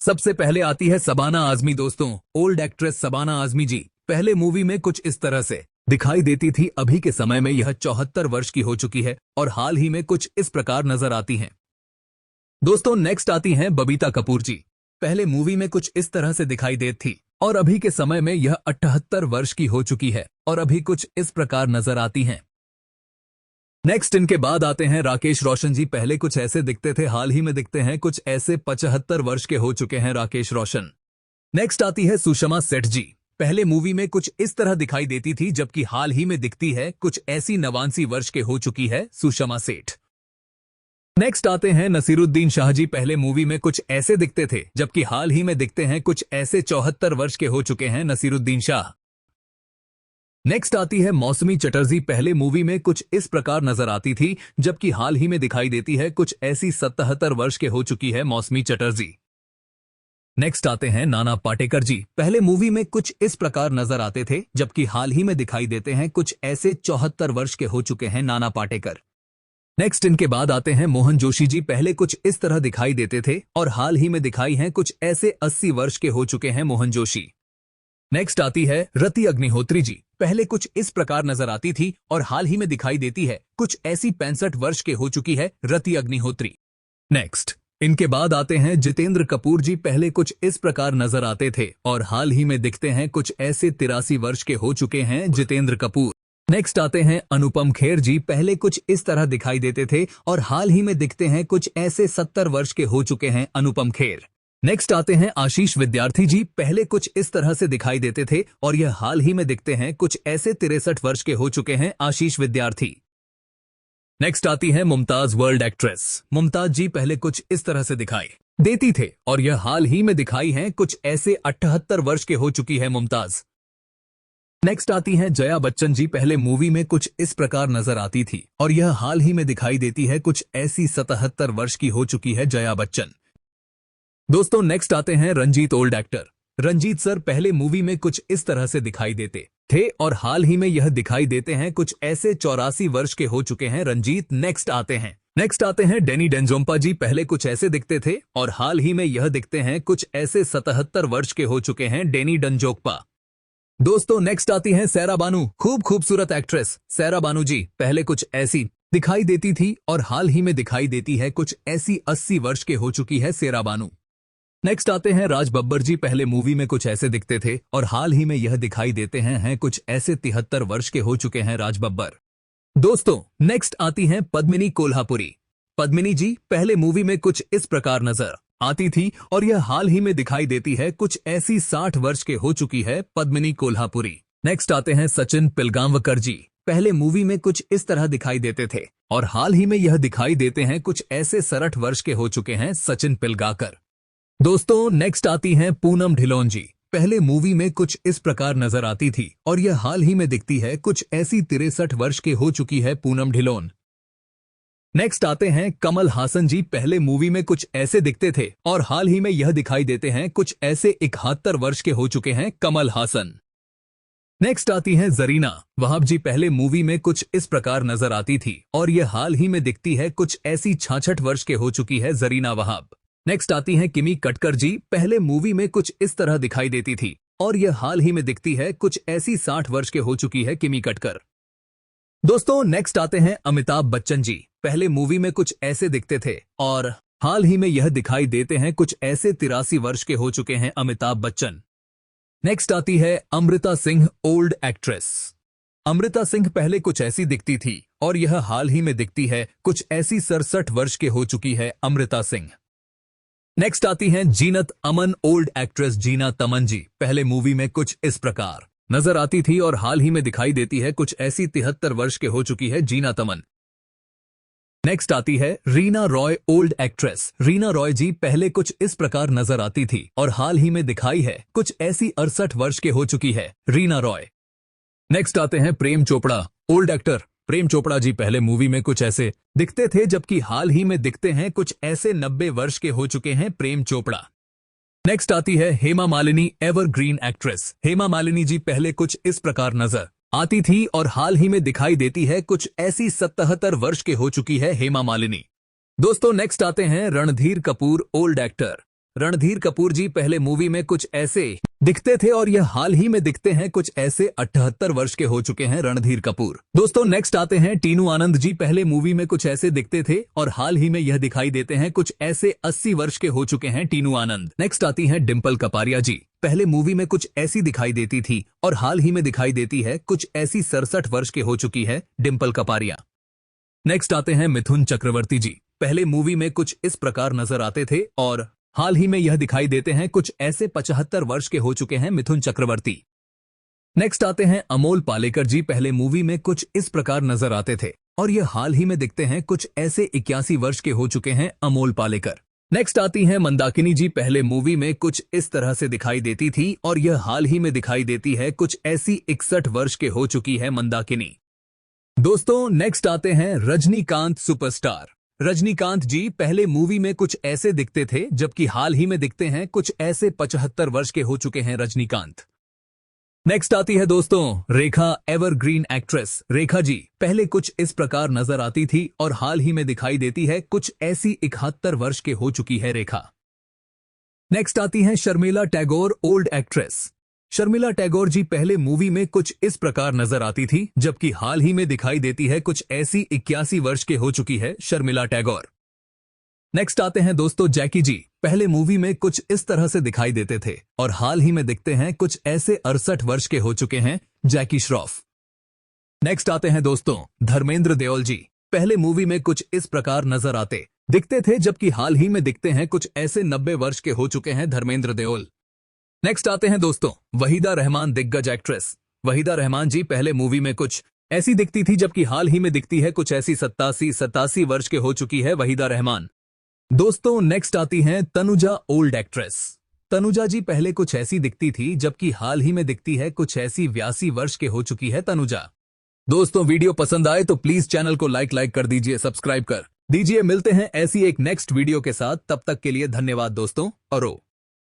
सबसे पहले आती है शबाना आजमी। दोस्तों, ओल्ड एक्ट्रेस शबाना आजमी जी पहले मूवी में कुछ इस तरह से दिखाई देती थी। अभी के समय में यह 74 वर्ष की हो चुकी है और हाल ही में कुछ इस प्रकार नजर आती हैं। दोस्तों, नेक्स्ट आती हैं बबीता कपूर जी। पहले मूवी में कुछ इस तरह से दिखाई देती थी और अभी के समय में यह 78 वर्ष की हो चुकी है और अभी कुछ इस प्रकार नजर आती हैं। नेक्स्ट इनके बाद आते हैं राकेश रोशन जी। पहले कुछ ऐसे दिखते थे, हाल ही में दिखते हैं कुछ ऐसे 75 वर्ष के हो चुके हैं राकेश रोशन। नेक्स्ट आती है सुषमा सेठ जी। पहले मूवी में कुछ इस तरह दिखाई देती थी, जबकि हाल ही में दिखती है कुछ ऐसी 89 वर्ष के हो चुकी है सुषमा सेठ। नेक्स्ट आते हैं नसीरुद्दीन शाह जी। पहले मूवी में कुछ ऐसे दिखते थे, जबकि हाल ही में दिखते हैं कुछ ऐसे 74 वर्ष के हो चुके हैं नसीरुद्दीन शाह। नेक्स्ट आती है मौसमी चटर्जी। पहले मूवी में कुछ इस प्रकार नजर आती थी, जबकि हाल ही में दिखाई देती है कुछ ऐसी 77 वर्ष के हो चुकी है मौसमी चटर्जी। नेक्स्ट आते हैं नाना पाटेकर जी। पहले मूवी में कुछ इस प्रकार नजर आते थे, जबकि हाल ही में दिखाई देते हैं कुछ ऐसे 74 वर्ष के हो चुके हैं नाना पाटेकर। नेक्स्ट इनके बाद आते हैं मोहन जोशी जी। पहले कुछ इस तरह दिखाई देते थे और हाल ही में दिखाई हैं कुछ ऐसे 80 वर्ष के हो चुके हैं मोहन जोशी। नेक्स्ट आती है रति अग्निहोत्री जी। पहले कुछ इस प्रकार नजर आती थी और हाल ही में दिखाई देती है कुछ ऐसी 65 वर्ष के हो चुकी है रति अग्निहोत्री। नेक्स्ट इनके बाद आते हैं जितेंद्र कपूर जी। पहले कुछ इस प्रकार नजर आते थे और हाल ही में दिखते हैं कुछ ऐसे 83 वर्ष के हो चुके हैं जितेंद्र कपूर। नेक्स्ट आते हैं अनुपम खेर जी। पहले कुछ इस तरह दिखाई देते थे और हाल ही में दिखते हैं कुछ ऐसे 70 वर्ष के हो चुके हैं अनुपम खेर। नेक्स्ट आते हैं आशीष विद्यार्थी जी। पहले कुछ इस तरह से दिखाई देते थे और यह हाल ही में दिखते हैं कुछ ऐसे 63 वर्ष के हो चुके हैं आशीष विद्यार्थी। नेक्स्ट आती है मुमताज वर्ल्ड एक्ट्रेस। मुमताज जी पहले कुछ इस तरह से दिखाई देती थे और यह हाल ही में दिखाई हैं कुछ ऐसे 78 वर्ष के हो चुकी है मुमताज। नेक्स्ट आती हैं जया बच्चन जी। पहले मूवी में कुछ इस प्रकार नजर आती थी और यह हाल ही में दिखाई देती है कुछ ऐसी 77 वर्ष की हो चुकी है जया बच्चन। दोस्तों, नेक्स्ट आते हैं Ranjeet old actor. Ranjeet sir पहले मूवी में कुछ इस तरह से दिखाई देते थे और हाल ही में यह दिखाई देते हैं कुछ ऐसे 84 वर्ष के हो चुके हैं रंजीत। नेक्स्ट आते हैं डेनी डेंजोम्पा जी। पहले कुछ ऐसे दिखते थे और हाल ही में यह दिखते हैं कुछ ऐसे 77 वर्ष के हो चुके हैं डेनी डेंजोम्पा। दोस्तों, नेक्स्ट आती हैं सैरा बानू। खूबसूरत एक्ट्रेस सैरा बानू जी पहले कुछ ऐसी दिखाई देती थी और हाल ही में दिखाई देती है कुछ ऐसी 80 वर्ष के हो चुकी है सैरा बानू। नेक्स्ट आते हैं राज बब्बर जी। पहले मूवी में कुछ ऐसे दिखते थे और हाल ही में यह दिखाई देते हैं कुछ ऐसे 73 वर्ष के हो चुके हैं राज बब्बर। दोस्तों, नेक्स्ट आती हैं पद्मिनी कोल्हापुरी। पद्मिनी जी पहले मूवी में कुछ इस प्रकार नजर आती थी और यह हाल ही में दिखाई देती है कुछ ऐसी 60 वर्ष के हो चुकी है पद्मिनी कोल्हापुरी। नेक्स्ट आते हैं सचिन पिलगांवकर जी। पहले मूवी में कुछ इस तरह दिखाई देते थे और हाल ही में यह दिखाई देते हैं कुछ ऐसे 67 वर्ष के हो चुके हैं सचिन पिलगांवकर। दोस्तों, नेक्स्ट आती हैं पूनम ढिलोन जी। पहले मूवी में कुछ इस प्रकार नजर आती थी और यह हाल ही में दिखती है कुछ ऐसी 63 वर्ष के हो चुकी है पूनम ढिलोन। नेक्स्ट आते हैं कमल हासन जी। पहले मूवी में कुछ ऐसे दिखते थे और हाल ही में यह दिखाई देते हैं कुछ ऐसे 71 वर्ष के हो चुके हैं कमल हासन। नेक्स्ट आती हैं जरीना वहाब जी। पहले मूवी में कुछ इस प्रकार नजर आती थी और यह हाल ही में दिखती है कुछ ऐसी 66 वर्ष के हो चुकी है जरीना वहाब। नेक्स्ट आती हैं किमी कटकर जी। पहले मूवी में कुछ इस तरह दिखाई देती थी और यह हाल ही में दिखती है कुछ ऐसी 60 वर्ष के हो चुकी है किमी कटकर। दोस्तों, नेक्स्ट आते हैं अमिताभ बच्चन जी। पहले मूवी में कुछ ऐसे दिखते थे और हाल ही में यह दिखाई देते हैं कुछ ऐसे 83 वर्ष के हो चुके हैं अमिताभ बच्चन। नेक्स्ट आती है अमृता सिंह ओल्ड एक्ट्रेस। अमृता सिंह पहले कुछ ऐसी दिखती थी और यह हाल ही में दिखती है कुछ ऐसी 67 वर्ष के हो चुकी है अमृता सिंह। नेक्स्ट आती हैं जीनत अमन ओल्ड एक्ट्रेस जीना तमन जी। पहले मूवी में कुछ इस प्रकार नजर आती थी और हाल ही में दिखाई देती है कुछ ऐसी 73 वर्ष के हो चुकी है जीना तमन। नेक्स्ट आती है रीना रॉय ओल्ड एक्ट्रेस। रीना रॉय जी पहले कुछ इस प्रकार नजर आती थी और हाल ही में दिखाई है कुछ ऐसी 68 वर्ष के हो चुकी है रीना रॉय। नेक्स्ट आते हैं प्रेम चोपड़ा ओल्ड एक्टर। प्रेम चोपड़ा जी पहले मूवी में कुछ ऐसे दिखते थे, जबकि हाल ही में दिखते हैं कुछ ऐसे 90 वर्ष के हो चुके हैं प्रेम चोपड़ा। नेक्स्ट आती है हेमा मालिनी एवरग्रीन एक्ट्रेस। हेमा मालिनी जी पहले कुछ इस प्रकार नजर आती थी और हाल ही में दिखाई देती है कुछ ऐसी 77 वर्ष के हो चुकी है हेमा मालिनी। दोस्तों, नेक्स्ट आते हैं रणधीर कपूर ओल्ड एक्टर। रणधीर कपूर जी पहले मूवी में कुछ ऐसे दिखते थे और यह हाल ही में दिखते हैं कुछ ऐसे 78 वर्ष के हो चुके हैं रणधीर कपूर। दोस्तों नेक्स्ट आते हैं टीनू आनंद जी। पहले मूवी में कुछ ऐसे दिखते थे और हाल ही में यह दिखाई देते हैं कुछ ऐसे 80 वर्ष के हो चुके हैं टीनू आनंद। नेक्स्ट आती हैं डिम्पल कपाड़िया जी। पहले मूवी में कुछ ऐसी दिखाई देती थी और हाल ही में दिखाई देती है कुछ ऐसी 67 वर्ष के हो चुकी है डिम्पल कपाड़िया। नेक्स्ट आते हैं मिथुन चक्रवर्ती जी। पहले मूवी में कुछ इस प्रकार नजर आते थे और हाल ही में यह दिखाई देते हैं कुछ ऐसे 75 वर्ष के हो चुके हैं मिथुन चक्रवर्ती। नेक्स्ट आते हैं अमोल पालेकर जी। पहले मूवी में कुछ इस प्रकार नजर आते थे और यह हाल ही में दिखते हैं कुछ ऐसे 81 वर्ष के हो चुके हैं अमोल पालेकर। नेक्स्ट आती हैं मंदाकिनी जी। पहले मूवी में कुछ इस तरह से दिखाई देती थी और यह हाल ही में दिखाई देती है कुछ ऐसी 61 वर्ष के हो चुकी है मंदाकिनी। दोस्तों नेक्स्ट आते हैं रजनीकांत सुपरस्टार। रजनीकांत जी पहले मूवी में कुछ ऐसे दिखते थे जबकि हाल ही में दिखते हैं कुछ ऐसे 75 वर्ष के हो चुके हैं रजनीकांत। नेक्स्ट आती है दोस्तों रेखा, एवरग्रीन एक्ट्रेस रेखा जी। पहले कुछ इस प्रकार नजर आती थी और हाल ही में दिखाई देती है कुछ ऐसी 71 वर्ष के हो चुकी है रेखा। नेक्स्ट आती हैं शर्मिला टैगोर, ओल्ड एक्ट्रेस। शर्मिला टैगोर जी पहले मूवी में कुछ इस प्रकार नजर आती थी जबकि हाल ही में दिखाई देती है कुछ ऐसी 81 वर्ष के हो चुकी है शर्मिला टैगोर। नेक्स्ट आते हैं दोस्तों जैकी जी। पहले मूवी में कुछ इस तरह से दिखाई देते थे और हाल ही में दिखते हैं कुछ ऐसे 68 वर्ष के हो चुके हैं जैकी श्रॉफ। नेक्स्ट आते हैं दोस्तों धर्मेंद्र देओल जी। पहले मूवी में कुछ इस प्रकार नजर आते दिखते थे जबकि हाल ही में दिखते हैं कुछ ऐसे 90 वर्ष के हो चुके हैं धर्मेंद्र देओल। नेक्स्ट आते हैं दोस्तों वहीदा रहमान, दिग्गज एक्ट्रेस। वहीदा रहमान जी पहले मूवी में कुछ ऐसी दिखती थी जबकि हाल ही में दिखती है कुछ ऐसी 87 वर्ष के हो चुकी है वहीदा रहमान। दोस्तों नेक्स्ट आती हैं तनुजा, ओल्ड एक्ट्रेस। तनुजा जी पहले कुछ ऐसी दिखती थी जबकि हाल ही में दिखती है कुछ ऐसी 82 वर्ष के हो चुकी है तनुजा। दोस्तों वीडियो पसंद आए तो प्लीज चैनल को लाइक कर दीजिए, सब्सक्राइब कर दीजिए। मिलते हैं ऐसी एक नेक्स्ट वीडियो के साथ, तब तक के लिए धन्यवाद दोस्तों। और